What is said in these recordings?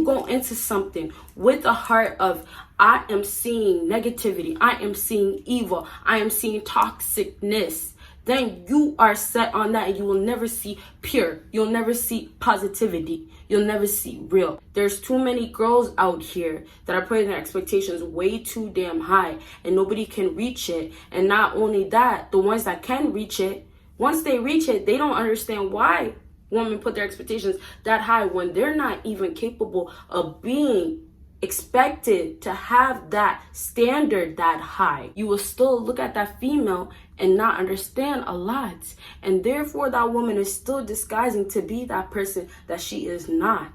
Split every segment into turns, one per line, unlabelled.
you go into something with a heart of, I am seeing negativity, I am seeing evil, I am seeing toxicness, then you are set on that, and you will never see pure. You'll never see positivity. You'll never see real. There's too many girls out here that are putting their expectations way too damn high, and nobody can reach it. And not only that, the ones that can reach it, once they reach it, they don't understand why women put their expectations that high when they're not even capable of being expected to have that standard that high. You will still look at that female and not understand a lot, and therefore that woman is still disguising to be that person that she is not.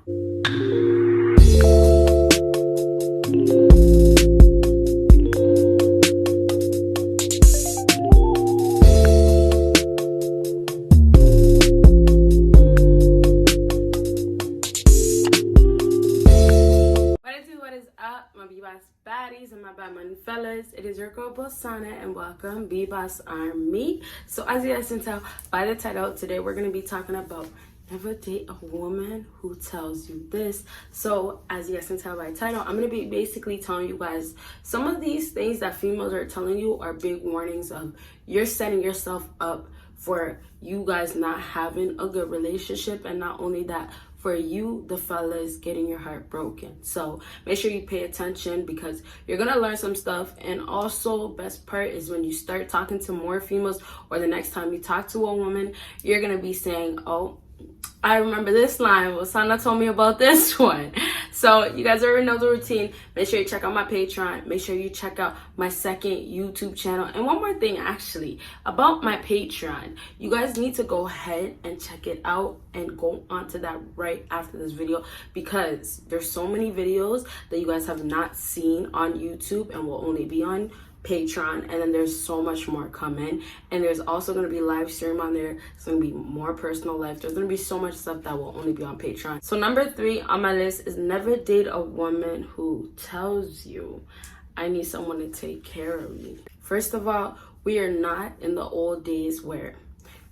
Baddies and my bad money fellas, it is your girl Bosana, and welcome BBossArmy. So as you guys can tell by the title, today we're going to be talking about never date a woman who tells you this. So as you guys can tell by the title, I'm going to be basically telling you guys some of these things that females are telling you are big warnings of you're setting yourself up for you guys not having a good relationship, and not only that, for you, the fellas, getting your heart broken. So make sure you pay attention, because you're gonna learn some stuff. And also, best part is when you start talking to more females, or the next time you talk to a woman, you're gonna be saying, oh, I remember this line, Bosana told me about this one. So you guys already know the routine. Make sure you check out my Patreon. Make sure you check out my second YouTube channel. And one more thing, actually, about my Patreon. You guys need to go ahead and check it out and go onto that right after this video, because there's so many videos that you guys have not seen on YouTube and will only be on Patreon, and then there's so much more coming, and there's also going to be live stream on there. It's going to be more personal life. There's going to be so much stuff that will only be on Patreon. So number 3 on my list is never date a woman who tells you, I need someone to take care of me. First of all, we are not in the old days where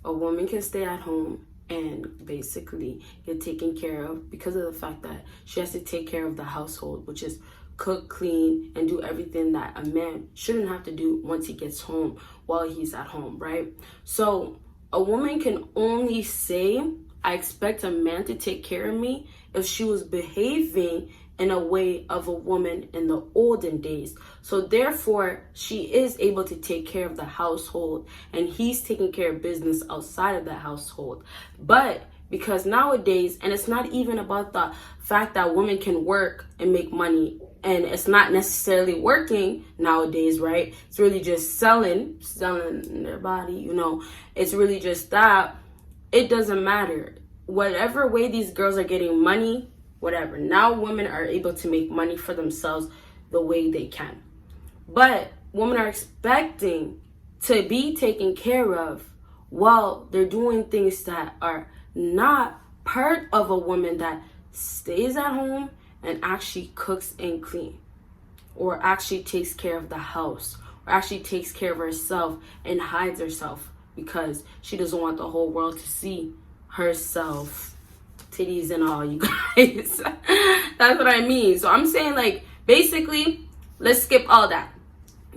a woman can stay at home and basically get taken care of, because of the fact that she has to take care of the household, which is cook, clean, and do everything that a man shouldn't have to do once he gets home while he's at home, right? So a woman can only say, I expect a man to take care of me, if she was behaving in a way of a woman in the olden days. So therefore, she is able to take care of the household, and he's taking care of business outside of the household. But because nowadays, and it's not even about the fact that women can work and make money, and it's not necessarily working nowadays, right? It's really just selling their body, you know. It's really just that. It doesn't matter. Whatever way these girls are getting money, whatever. Now women are able to make money for themselves the way they can. But women are expecting to be taken care of while they're doing things that are not part of a woman that stays at home and actually cooks and clean, or actually takes care of the house, or actually takes care of herself and hides herself because she doesn't want the whole world to see herself, titties and all, you guys. That's what I mean. So I'm saying, like, basically, let's skip all that.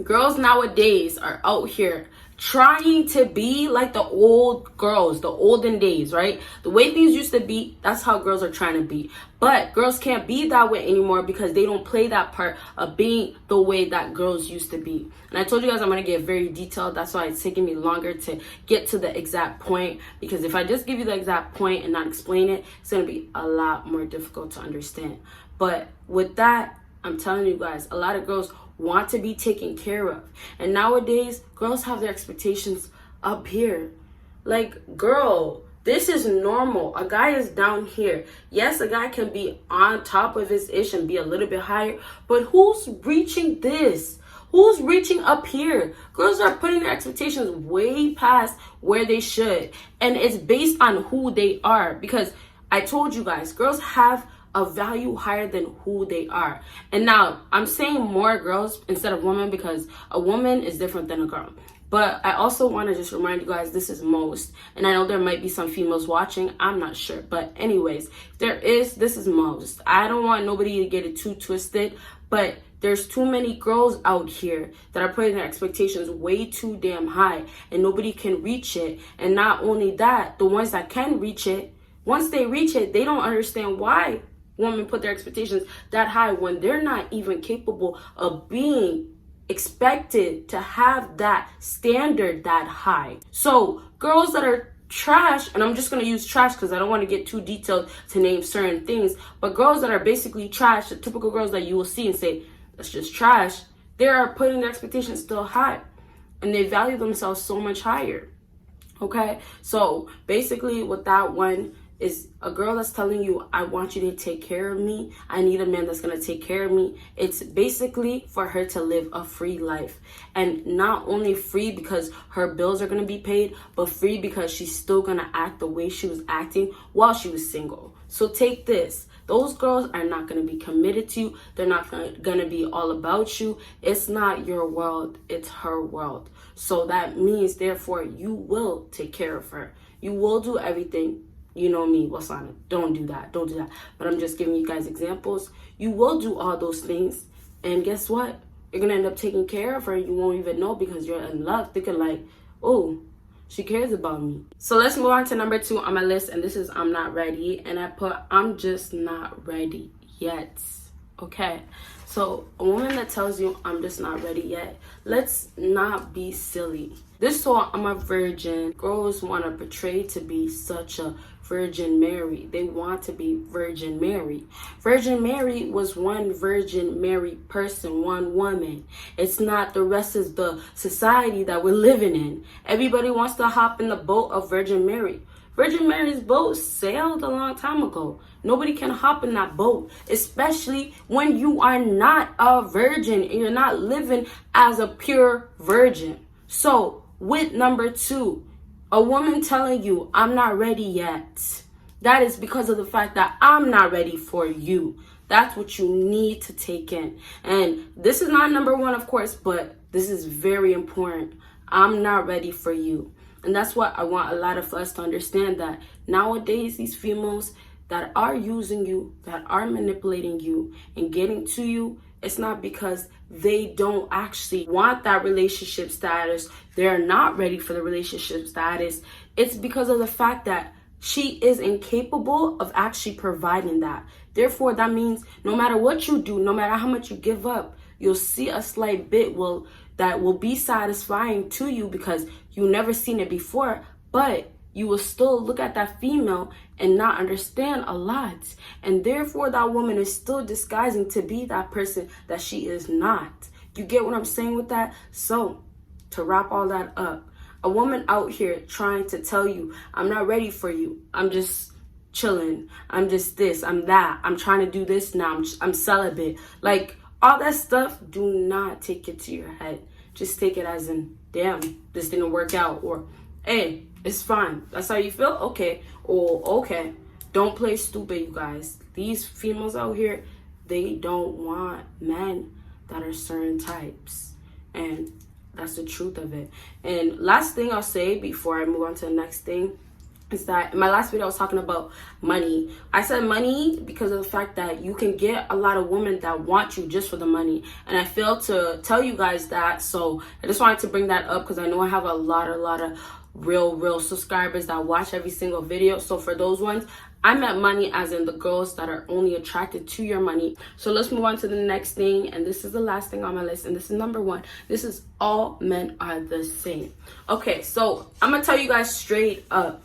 Girls nowadays are out here trying to be like the old girls, the olden days, right? The way things used to be, that's how girls are trying to be. But girls can't be that way anymore, because they don't play that part of being the way that girls used to be. And I told you guys I'm going to get very detailed. That's why it's taking me longer to get to the exact point, because if I just give you the exact point and not explain it, it's going to be a lot more difficult to understand. But with that, I'm telling you guys, a lot of girls want to be taken care of. And nowadays, girls have their expectations up here. Like, girl, this is normal. A guy is down here. Yes, a guy can be on top of his ish and be a little bit higher, but who's reaching this? Who's reaching up here? Girls are putting their expectations way past where they should. And it's based on who they are. Because I told you guys, girls have a value higher than who they are. And now I'm saying more girls instead of women, because a woman is different than a girl. But I also want to just remind you guys, this is most. And I know there might be some females watching. I'm not sure. But anyways, this is most. I don't want nobody to get it too twisted. But there's too many girls out here that are putting their expectations way too damn high. And nobody can reach it. And not only that, the ones that can reach it, once they reach it, they don't understand why women put their expectations that high when they're not even capable of being expected to have that standard that high. So girls that are trash, and I'm just going to use trash because I don't want to get too detailed to name certain things, but girls that are basically trash, the typical girls that you will see and say, that's just trash, they are putting their expectations still high, and they value themselves so much higher. Okay, so basically with that one is a girl that's telling you, I want you to take care of me. I need a man that's going to take care of me. It's basically for her to live a free life. And not only free because her bills are going to be paid, but free because she's still going to act the way she was acting while she was single. So take this. Those girls are not going to be committed to you. They're not going to be all about you. It's not your world. It's her world. So that means, therefore, you will take care of her. You will do everything. You know me, Bosana. Don't do that. Don't do that. But I'm just giving you guys examples. You will do all those things. And guess what? You're going to end up taking care of her. You won't even know because you're in love. Thinking like, oh, she cares about me. So let's move on to number 2 on my list. And this is I'm not ready. And I put I'm just not ready yet. Okay. So a woman that tells you I'm just not ready yet, let's not be silly. This whole I'm a virgin, girls want to portray to be such a Virgin Mary. They want to be Virgin Mary. Virgin Mary was one Virgin Mary person, one woman. It's not the rest of the society that we're living in. Everybody wants to hop in the boat of Virgin Mary. Virgin Mary's boat sailed a long time ago. Nobody can hop in that boat, especially when you are not a virgin and you're not living as a pure virgin. So with number 2, a woman telling you, I'm not ready yet, that is because of the fact that I'm not ready for you. That's what you need to take in. And this is not number 1, of course, but this is very important. I'm not ready for you. And that's what I want a lot of us to understand, that nowadays these females that are using you, that are manipulating you and getting to you, it's not because they don't actually want that relationship status. They're not ready for the relationship status. It's because of the fact that she is incapable of actually providing that. Therefore, that means no matter what you do, no matter how much you give up, you'll see a slight bit that will be satisfying to you because you never seen it before, but you will still look at that female and not understand a lot. And therefore, that woman is still disguising to be that person that she is not. You get what I'm saying with that? So, to wrap all that up, a woman out here trying to tell you, I'm not ready for you. I'm just chilling. I'm just this. I'm that. I'm trying to do this now. I'm celibate. Like, all that stuff, do not take it to your head. Just take it as in, damn, this didn't work out. Or, hey, it's fine. That's how you feel? Okay. Or, okay. Don't play stupid, you guys. These females out here, they don't want men that are certain types. And that's the truth of it. And last thing I'll say before I move on to the next thing is that in my last video I was talking about money. I said money because of the fact that you can get a lot of women that want you just for the money. And I failed to tell you guys that. So I just wanted to bring that up because I know I have a lot of real subscribers that watch every single video. So for those ones, I meant money as in the girls that are only attracted to your money. So let's move on to the next thing. And this is the last thing on my list. And this is number 1. This is all men are the same. Okay, so I'm going to tell you guys straight up.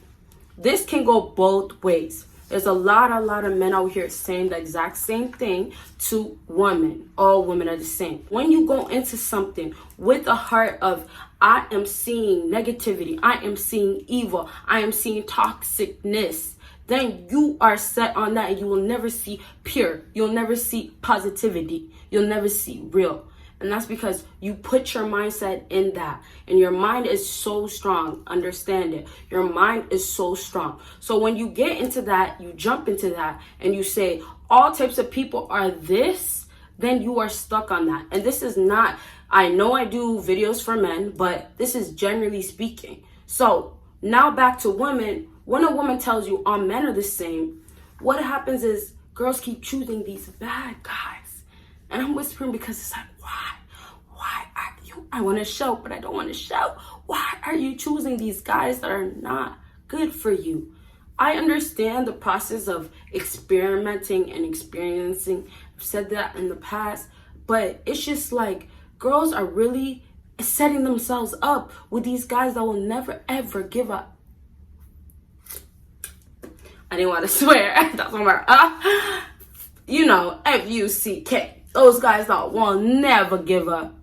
This can go both ways. There's a lot of men out here saying the exact same thing to women. All women are the same. When you go into something with a heart of, I am seeing negativity, I am seeing evil, I am seeing toxicness, then you are set on that and you will never see pure. You'll never see positivity. You'll never see real. And that's because you put your mindset in that. And your mind is so strong. Understand it. Your mind is so strong. So when you get into that, you jump into that, and you say, all types of people are this, then you are stuck on that. And this is not I know I do videos for men, but this is generally speaking. So now back to women. When a woman tells you all men are the same, what happens is girls keep choosing these bad guys. And I'm whispering because it's like, why? Why are you? I want to shout, but I don't want to shout. Why are you choosing these guys that are not good for you? I understand the process of experimenting and experiencing. I've said that in the past, but it's just like girls are really setting themselves up with these guys that will never ever give up. I didn't want to swear. That's one word. F-U-C-K. Those guys that will never give up.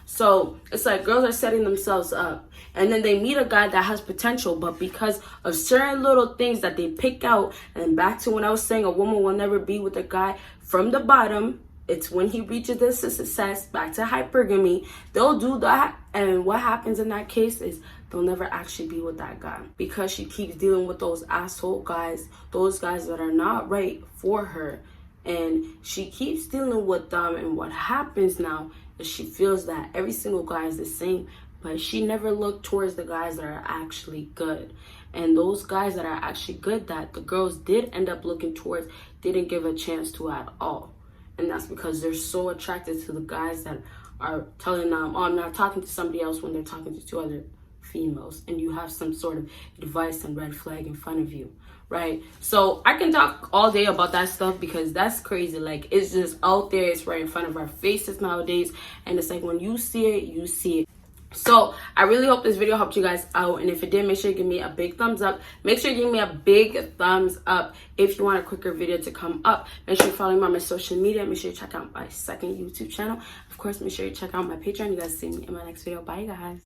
So it's like girls are setting themselves up, and then they meet a guy that has potential, but because of certain little things that they pick out, and back to when I was saying a woman will never be with a guy from the bottom, it's when he reaches this success, back to hypergamy, they'll do that, and what happens in that case is they'll never actually be with that guy because she keeps dealing with those asshole guys, those guys that are not right for her, and she keeps dealing with them. And what happens now is she feels that every single guy is the same, but she never looked towards the guys that are actually good. And those guys that are actually good that the girls did end up looking towards didn't give a chance to at all. And that's because they're so attracted to the guys that are telling them, oh, I'm not talking to somebody else, when they're talking to two other females, and you have some sort of advice and red flag in front of you, right? So I can talk all day about that stuff because that's crazy. Like, it's just out there, it's right in front of our faces nowadays, and it's like when you see it, you see it. So I really hope this video helped you guys out, and if it did, make sure you give me a big thumbs up. Make sure you give me a big thumbs up if you want a quicker video to come up. Make sure you follow me on my social media. Make sure you check out my second YouTube channel. Of course, make sure you check out my Patreon. You guys see me in my next video. Bye, guys.